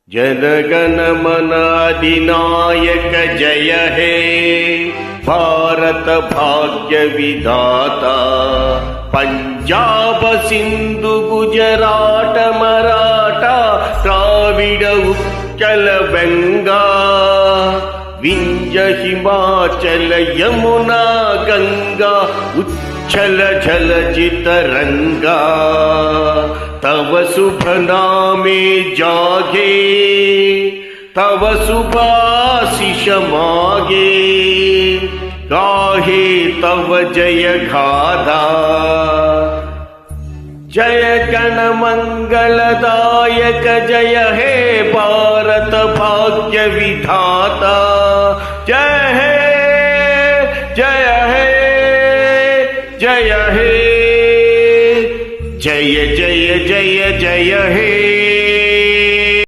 जनगण मन अधिनायक जय हे भारत भाग्य विधाता। पंजाब सिंधु गुजरात मराठा द्राविड उत्कल बंगा विंध्य हिमाचल यमुना गंगा उच्छल झलजित रंगा। तव शुभ नामे जागे तव शुभाशिष मागे गाहे तव जय गाथा। जय गण मंगलदायक जय हे भारत भाग्य विधाता। जय हे जय हे जय हे जय जय जय जय हे।